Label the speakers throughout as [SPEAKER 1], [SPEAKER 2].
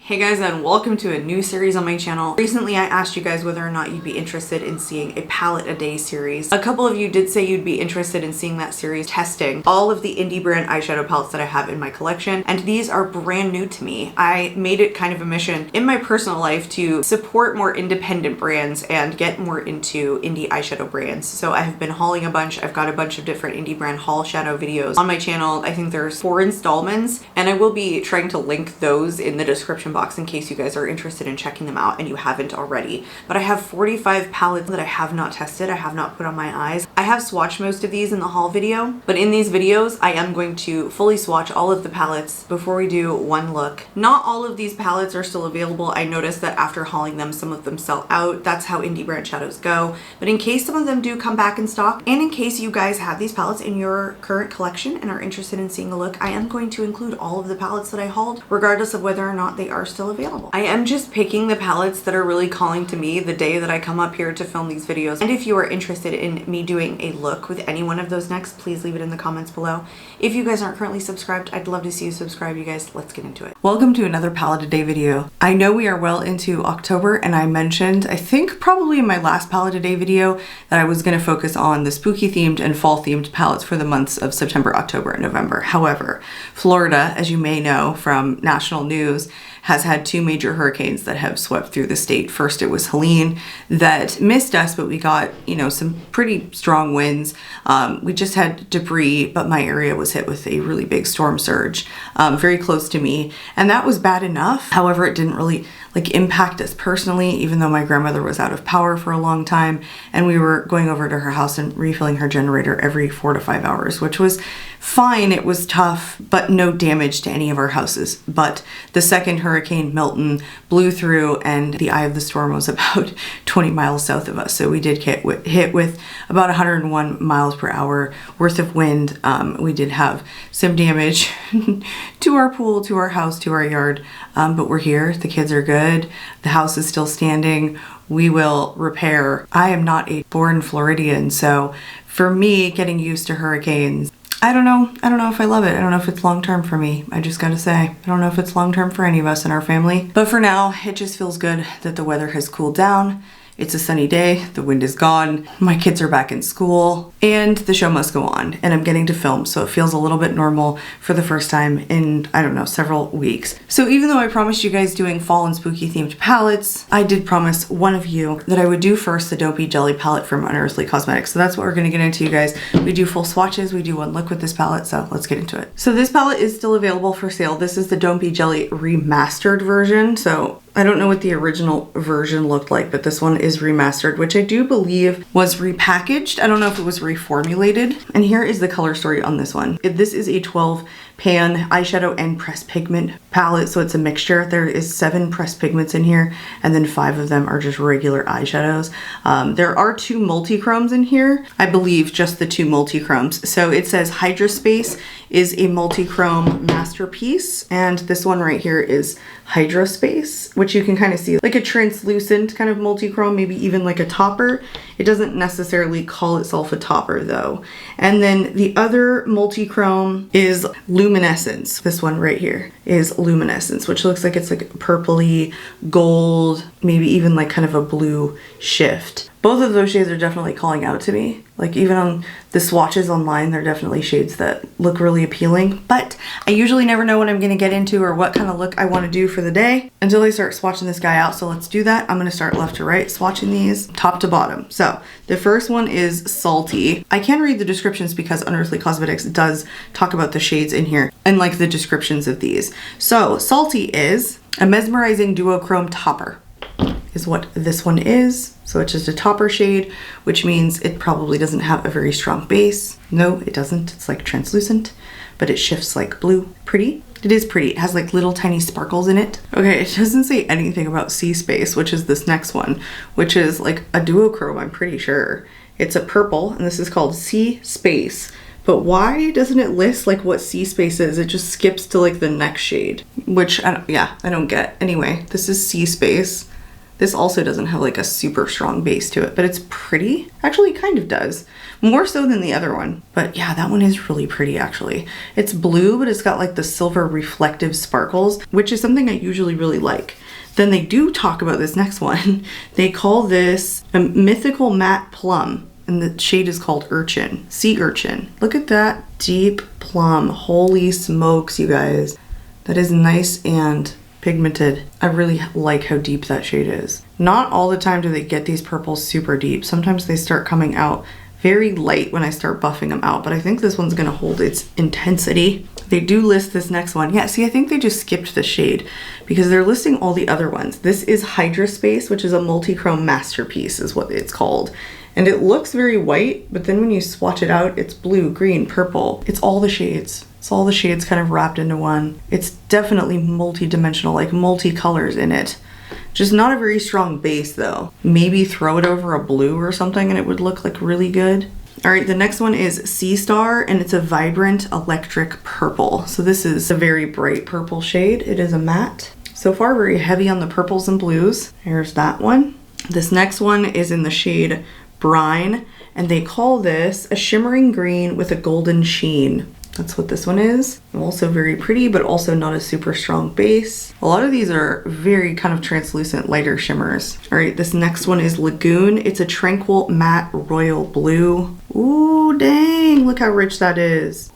[SPEAKER 1] Hey guys, and welcome to a new series on my channel. Recently I asked you guys whether or not you'd be interested in seeing a palette a day series. A couple of you did say you'd be interested in seeing that series testing all of the indie brand eyeshadow palettes that I have in my collection, and these are brand new to me. I made it kind of a mission in my personal life to support more independent brands and get more into indie eyeshadow brands. So I have been hauling a bunch. I've got a bunch of different indie brand haul shadow videos on my channel. I think there's 4 installments, and I will be trying to link those in the description box in case you guys are interested in checking them out and you haven't already. But I have 45 palettes that I have not tested, I have not put on my eyes. I have swatched most of these in the haul video, but in these videos I am going to fully swatch all of the palettes before we do one look. Not all of these palettes are still available. I noticed that after hauling them, some of them sell out. That's how indie brand shadows go. But in case some of them do come back in stock, and in case you guys have these palettes in your current collection and are interested in seeing a look, I am going to include all of the palettes that I hauled, regardless of whether or not they are still available. I am just picking the palettes that are really calling to me the day that I come up here to film these videos. And if you are interested in me doing a look with any one of those next, please leave it in the comments below. If you guys aren't currently subscribed, I'd love to see you subscribe. You guys, let's get into it. Welcome to another palette a day video. I know we are well into October, and I mentioned, I think probably in my last palette a day video, that I was going to focus on the spooky themed and fall themed palettes for the months of September, October, and November. However, Florida, as you may know from national news, has had 2 major hurricanes that have swept through the state. First, it was Helene that missed us, but we got, some pretty strong winds. We just had debris, but my area was hit with a really big storm surge, very close to me. And that was bad enough. However, it didn't really impact us personally, even though my grandmother was out of power for a long time, and we were going over to her house and refilling her generator every 4 to 5 hours, which was fine. It was tough, but no damage to any of our houses. But the second hurricane, Milton, blew through, and the eye of the storm was about 20 miles south of us. So we did get hit with about 101 miles per hour worth of wind. We did have some damage to our pool, to our house, to our yard, but we're here. The kids are good. The house is still standing. We will repair. I am not a born Floridian, so for me, getting used to hurricanes, I don't know if I love it. I don't know if it's long-term for me. I just gotta say, I don't know if it's long-term for any of us in our family. But for now, it just feels good that the weather has cooled down. It's a sunny day, the wind is gone, my kids are back in school, and the show must go on, and I'm getting to film, so it feels a little bit normal for the first time in, I don't know, several weeks. So even though I promised you guys doing fall and spooky themed palettes, I did promise one of you that I would do first the Dopey Jelly palette from Unearthly Cosmetics. So that's what we're gonna get into, you guys. We do full swatches, we do one look with this palette, so let's get into it. So this palette is still available for sale. This is the Dopey Jelly remastered version, so I don't know what the original version looked like, but this one is remastered, which I do believe was repackaged. I don't know if it was reformulated. And here is the color story on this one. This is a 12 pan eyeshadow and pressed pigment palette, so it's a mixture. There is 7 pressed pigments in here, and then 5 of them are just regular eyeshadows. There are 2 multi-chromes in here. I believe just the 2 multi-chromes. So it says Hydraspace is a multi-chrome masterpiece, and this one right here is Hydraspace, which you can kind of see like a translucent kind of multi-chrome, maybe even like a topper. It doesn't necessarily call itself a topper though. And then the other multi-chrome is Luminescence. This one right here is Luminescence, which looks like it's like purpley gold, maybe even like kind of a blue shift. Both of those shades are definitely calling out to me. Like even on the swatches online, they're definitely shades that look really appealing, but I usually never know what I'm gonna get into or what kind of look I wanna do for the day until I start swatching this guy out. So let's do that. I'm gonna start left to right, swatching these top to bottom. So the first one is Salty. I can read the descriptions because Unearthly Cosmetics does talk about the shades in here and like the descriptions of these. So Salty is a mesmerizing duochrome topper, is what this one is. So it's just a topper shade, which means it probably doesn't have a very strong base. No, it doesn't. It's like translucent, but it shifts like blue. Pretty. It is pretty. It has like little tiny sparkles in it. Okay, it doesn't say anything about Sea Space, which is this next one, which is like a duochrome, I'm pretty sure. It's a purple, and this is called Sea Space. But why doesn't it list like what Sea Space is? It just skips to like the next shade, which I don't get. Anyway, this is Sea Space. This also doesn't have like a super strong base to it, but it's pretty. Actually, it kind of does. More so than the other one. But yeah, that one is really pretty actually. It's blue, but it's got like the silver reflective sparkles, which is something I usually really like. Then they do talk about this next one. They call this a mythical matte plum, and the shade is called Urchin, Sea Urchin. Look at that deep plum. Holy smokes, you guys. That is nice and pigmented. I really like how deep that shade is. Not all the time do they get these purples super deep. Sometimes they start coming out very light when I start buffing them out, but I think this one's gonna hold its intensity. They do list this next one. Yeah, see, I think they just skipped the shade because they're listing all the other ones. This is Hydraspace, which is a multi-chrome masterpiece is what it's called. And it looks very white, but then when you swatch it out, it's blue, green, purple. It's all the shades. It's all the shades kind of wrapped into one. It's definitely multi-dimensional, like multi-colors in it. Just not a very strong base though. Maybe throw it over a blue or something and it would look like really good. All right, the next one is Sea Star, and it's a vibrant electric purple. So this is a very bright purple shade. It is a matte. So far, very heavy on the purples and blues. Here's that one. This next one is in the shade Brine, and they call this a shimmering green with a golden sheen. That's what this one is. Also very pretty, but also not a super strong base. A lot of these are very kind of translucent, lighter shimmers. All right, this next one is Lagoon. It's a tranquil matte royal blue. Ooh, dang, look how rich that is.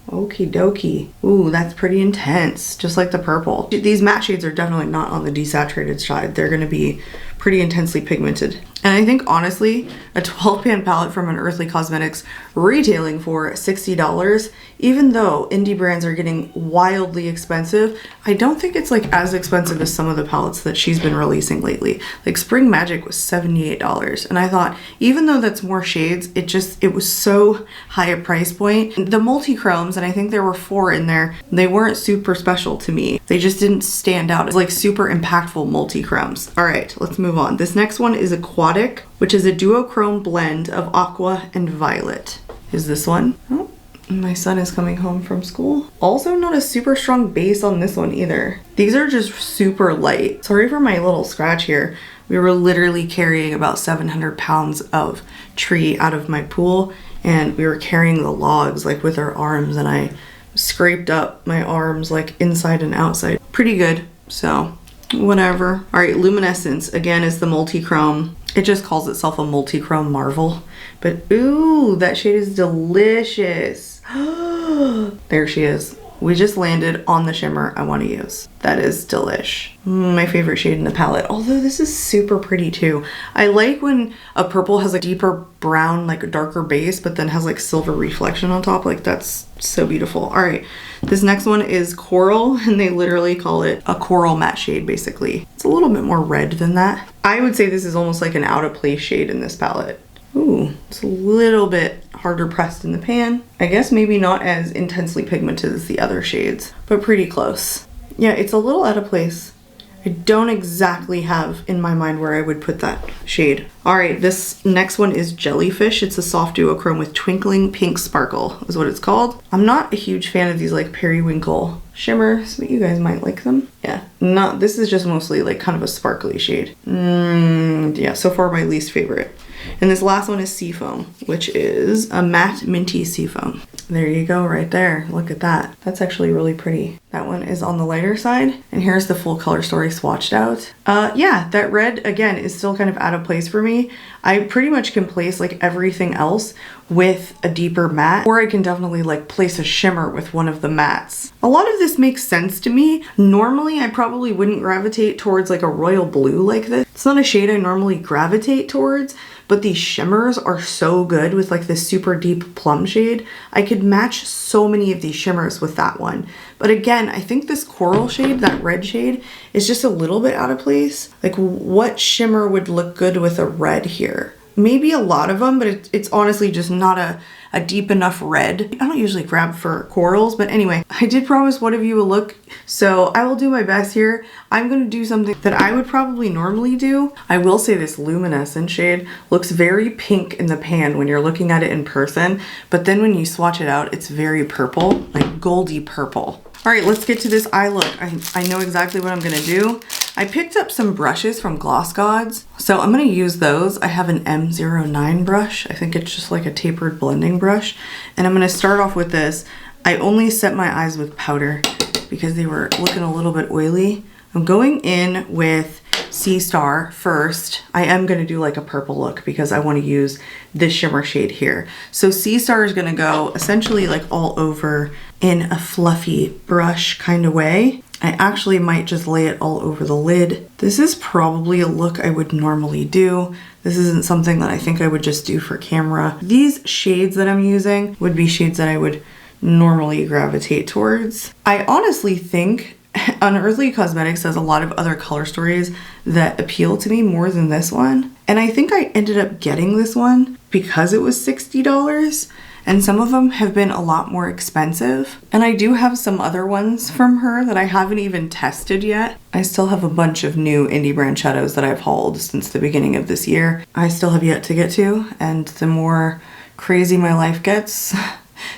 [SPEAKER 1] Okie dokie. Ooh, that's pretty intense, just like the purple. These matte shades are definitely not on the desaturated side. They're gonna be pretty intensely pigmented. And I think honestly, a 12-pan palette from Unearthly Cosmetics retailing for $60, even though indie brands are getting wildly expensive, I don't think it's like as expensive as some of the palettes that she's been releasing lately. Like Spring Magic was $78, and I thought even though that's more shades, it was so high a price point. The multi-chromes, and I think there were 4 in there, they weren't super special to me. They just didn't stand out as like super impactful multi-chromes. All right, let's move on. This next one is Aquatic, which is a duochrome blend of aqua and violet. Is this one? Oh, my son is coming home from school. Also not a super strong base on this one either. These are just super light. Sorry for my little scratch here. We were literally carrying about 700 pounds of tree out of my pool, and we were carrying the logs like with our arms, and I scraped up my arms like inside and outside. Pretty good, so whatever. All right, Luminescence again is the multi-chrome. It just calls itself a multi-chrome marvel, but ooh, that shade is delicious. There she is. We just landed on the shimmer I want to use. That is delish. My favorite shade in the palette, although this is super pretty too. I like when a purple has a deeper brown, like a darker base, but then has like silver reflection on top. Like that's so beautiful. All right, this next one is Coral, and they literally call it a coral matte shade basically. It's a little bit more red than that. I would say this is almost like an out of place shade in this palette. Ooh, it's a little bit harder pressed in the pan. I guess maybe not as intensely pigmented as the other shades, but pretty close. Yeah, it's a little out of place. I don't exactly have in my mind where I would put that shade. All right, this next one is Jellyfish. It's a soft duochrome with twinkling pink sparkle is what it's called. I'm not a huge fan of these like periwinkle shimmers, but you guys might like them. Yeah, this is just mostly like kind of a sparkly shade. Yeah, so far my least favorite. And this last one is Seafoam, which is a matte minty seafoam. There you go, right there. Look at that. That's actually really pretty. That one is on the lighter side. And here's the full color story swatched out. Yeah, that red, again, is still kind of out of place for me. I pretty much can place like everything else with a deeper matte, or I can definitely like place a shimmer with one of the mattes. A lot of this makes sense to me. Normally, I probably wouldn't gravitate towards like a royal blue like this. It's not a shade I normally gravitate towards, but these shimmers are so good with like this super deep plum shade. I could match so many of these shimmers with that one. But again, I think this coral shade, that red shade, is just a little bit out of place. Like what shimmer would look good with a red here? Maybe a lot of them, but it's honestly just not a deep enough red. I don't usually grab for corals, but anyway, I did promise one of you a look, so I will do my best here. I'm gonna do something that I would probably normally do. I will say this luminescent shade looks very pink in the pan when you're looking at it in person, but then when you swatch it out, it's very purple, like goldy purple. All right, let's get to this eye look. I know exactly what I'm gonna do. I picked up some brushes from Gloss Gods, so I'm gonna use those. I have an M09 brush. I think it's just like a tapered blending brush. And I'm gonna start off with this. I only set my eyes with powder because they were looking a little bit oily. I'm going in with Sea Star first. I am going to do like a purple look because I want to use this shimmer shade here. So Sea Star is going to go essentially like all over in a fluffy brush kind of way. I actually might just lay it all over the lid. This is probably a look I would normally do. This isn't something that I think I would just do for camera. These shades that I'm using would be shades that I would normally gravitate towards. I honestly think Unearthly Cosmetics has a lot of other color stories that appeal to me more than this one. And I think I ended up getting this one because it was $60. And some of them have been a lot more expensive. And I do have some other ones from her that I haven't even tested yet. I still have a bunch of new indie brand shadows that I've hauled since the beginning of this year. I still have yet to get to, and the more crazy my life gets,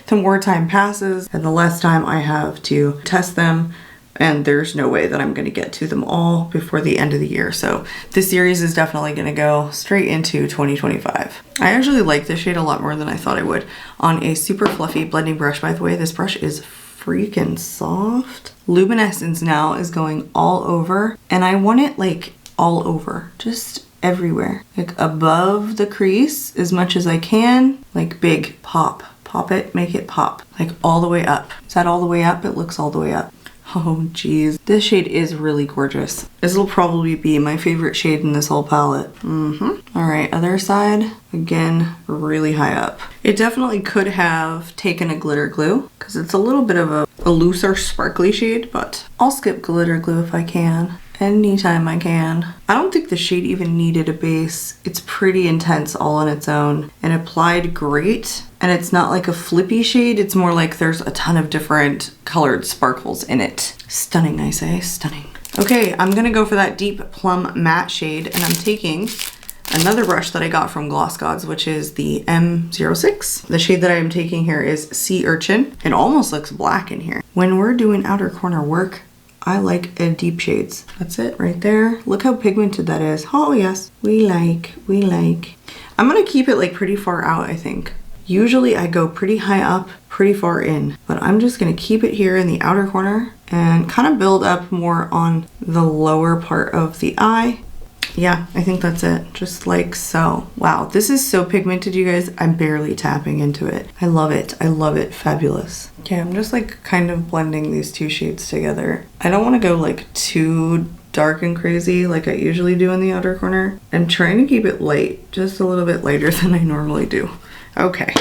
[SPEAKER 1] the more time passes and the less time I have to test them. And there's no way that I'm going to get to them all before the end of the year. So this series is definitely going to go straight into 2025. I actually like this shade a lot more than I thought I would. On a super fluffy blending brush, by the way, this brush is freaking soft. Luminescence now is going all over, and I want it like all over, just everywhere. Like above the crease as much as I can, like big pop. Pop it, make it pop. Like all the way up. Is that all the way up? It looks all the way up. Oh geez, this shade is really gorgeous. This will probably be my favorite shade in this whole palette. All right, other side, again, really high up. It definitely could have taken a glitter glue because it's a little bit of a looser sparkly shade, but I'll skip glitter glue if I can. Anytime I can. I don't think the shade even needed a base. It's pretty intense all on its own and applied great. And it's not like a flippy shade. It's more like there's a ton of different colored sparkles in it. Stunning, I say, stunning. Okay, I'm gonna go for that deep plum matte shade, and I'm taking another brush that I got from Gloss Gods, which is the M06. The shade that I am taking here is Sea Urchin. It almost looks black in here. When we're doing outer corner work, I like deep shades. That's it right there. Look how pigmented that is. Oh yes, we like. I'm gonna keep it like pretty far out, I think. Usually I go pretty high up, pretty far in, but I'm just gonna keep it here in the outer corner and kind of build up more on the lower part of the eye. Yeah, I think that's it. Just like so. Wow, this is so pigmented, you guys. I'm barely tapping into it. I love it. I love it. Fabulous. Okay, I'm just like kind of blending these two shades together. I don't want to go like too dark and crazy like I usually do in the outer corner. I'm trying to keep it light, just a little bit lighter than I normally do. Okay,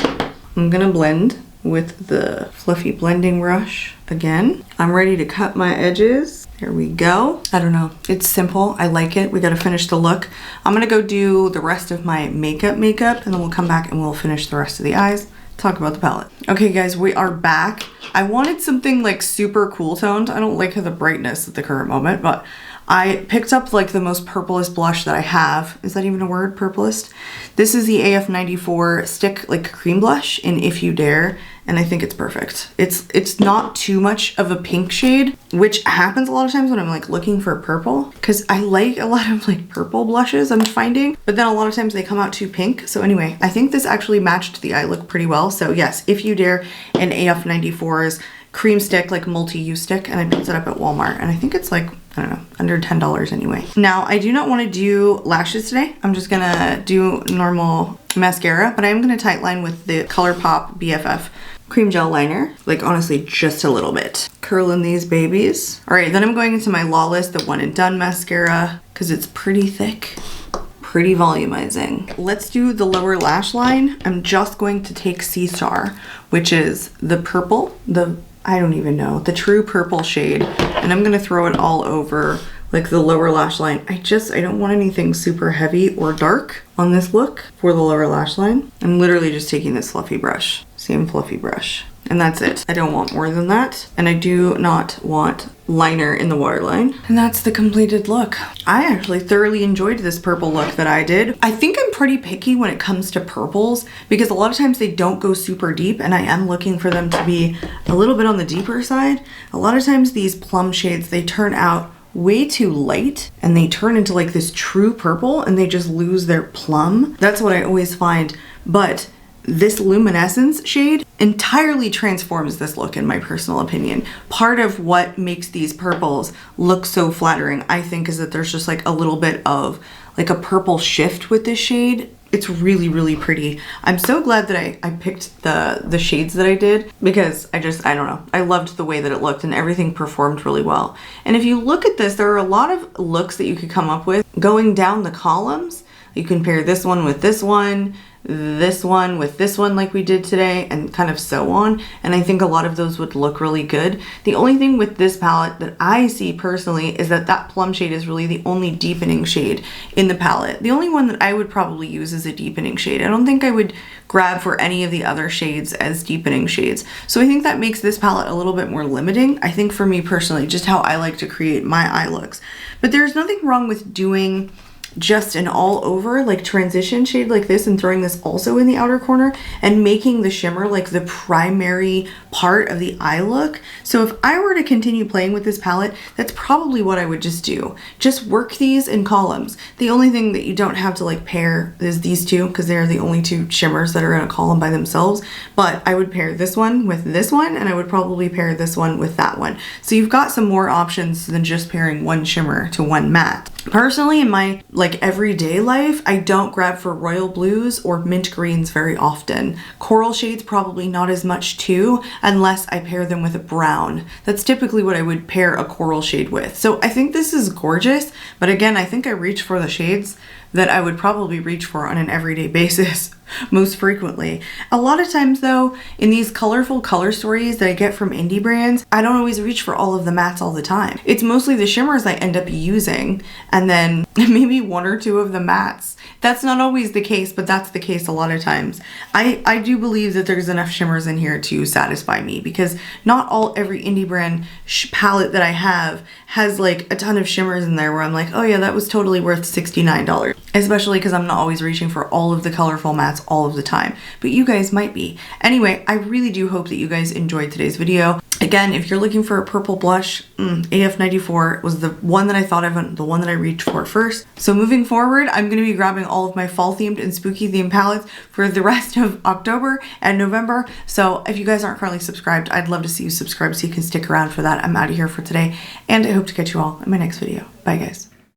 [SPEAKER 1] I'm gonna blend with the fluffy blending brush again. I'm ready to cut my edges. Here we go. I don't know, it's simple. I like it. We gotta finish the look. I'm gonna go do the rest of my makeup, and then we'll come back and we'll finish the rest of the eyes, talk about the palette. Okay guys, we are back. I wanted something like super cool toned. I don't like the brightness at the current moment, but I picked up like the most purplest blush that I have. Is that even a word, purplest? This is the AF94 Stick like Cream Blush in If You Dare, and I think it's perfect. It's not too much of a pink shade, which happens a lot of times when I'm like looking for purple, because I like a lot of like purple blushes I'm finding, but then a lot of times they come out too pink. So anyway, I think this actually matched the eye look pretty well. So yes, If You Dare and AF94's cream stick, like multi-use stick, and I picked it up at Walmart, and I think it's like, I don't know, under $10 anyway. Now, I do not want to do lashes today. I'm just gonna do normal mascara, but I am gonna tightline with the ColourPop BFF cream gel liner, like honestly, just a little bit. Curling these babies. All right, then I'm going into my Lawless, the One and Done mascara, because it's pretty thick, pretty volumizing. Let's do the lower lash line. I'm just going to take Sea Star, which is the purple, I don't even know, the true purple shade, and I'm gonna throw it all over like the lower lash line. I don't want anything super heavy or dark on this look for the lower lash line. I'm literally just taking this fluffy brush, same fluffy brush, and that's it. I don't want more than that, and I do not want liner in the waterline. And that's the completed look. I actually thoroughly enjoyed this purple look that I did. I think I'm pretty picky when it comes to purples because a lot of times they don't go super deep, and I am looking for them to be a little bit on the deeper side. A lot of times these plum shades, they turn out way too light and they turn into like this true purple and they just lose their plum. That's what I always find. But this luminescence shade entirely transforms this look in my personal opinion. Part of what makes these purples look so flattering, I think, is that there's just like a little bit of like a purple shift with this shade. It's really, really pretty. I'm so glad that I picked the shades that I did, because I don't know. I loved the way that it looked and everything performed really well. And if you look at this, there are a lot of looks that you could come up with going down the columns. You can pair this one with this one with this one like we did today, and kind of so on. And I think a lot of those would look really good. The only thing with this palette that I see personally is that that plum shade is really the only deepening shade in the palette. The only one that I would probably use is a deepening shade. I don't think I would grab for any of the other shades as deepening shades. So I think that makes this palette a little bit more limiting, I think, for me personally, just how I like to create my eye looks. But there's nothing wrong with doing just an all over like transition shade like this and throwing this also in the outer corner and making the shimmer like the primary part of the eye look. So if I were to continue playing with this palette, that's probably what I would just do. Just work these in columns. The only thing that you don't have to like pair is these two, because they're the only two shimmers that are in a column by themselves. But I would pair this one with this one, and I would probably pair this one with that one. So you've got some more options than just pairing one shimmer to one matte. Personally, in my like everyday life, I don't grab for royal blues or mint greens very often. Coral shades probably not as much too, unless I pair them with a brown. That's typically what I would pair a coral shade with. So I think this is gorgeous, but again, I think I reach for the shades that I would probably reach for on an everyday basis most frequently. A lot of times though, in these colorful color stories that I get from indie brands, I don't always reach for all of the mattes all the time. It's mostly the shimmers I end up using, and then maybe one or two of the mattes. That's not always the case, but that's the case a lot of times. I do believe that there's enough shimmers in here to satisfy me, because not every indie brand palette that I have has like a ton of shimmers in there where I'm like, oh yeah, that was totally worth $69. Especially because I'm not always reaching for all of the colorful mattes all of the time, but you guys might be. Anyway, I really do hope that you guys enjoyed today's video. Again, if you're looking for a purple blush, AF94 was the one that I thought of, the one that I reached for first. So moving forward, I'm going to be grabbing all of my fall themed and spooky themed palettes for the rest of October and November. So if you guys aren't currently subscribed, I'd love to see you subscribe so you can stick around for that. I'm out of here for today, and I hope to catch you all in my next video. Bye guys.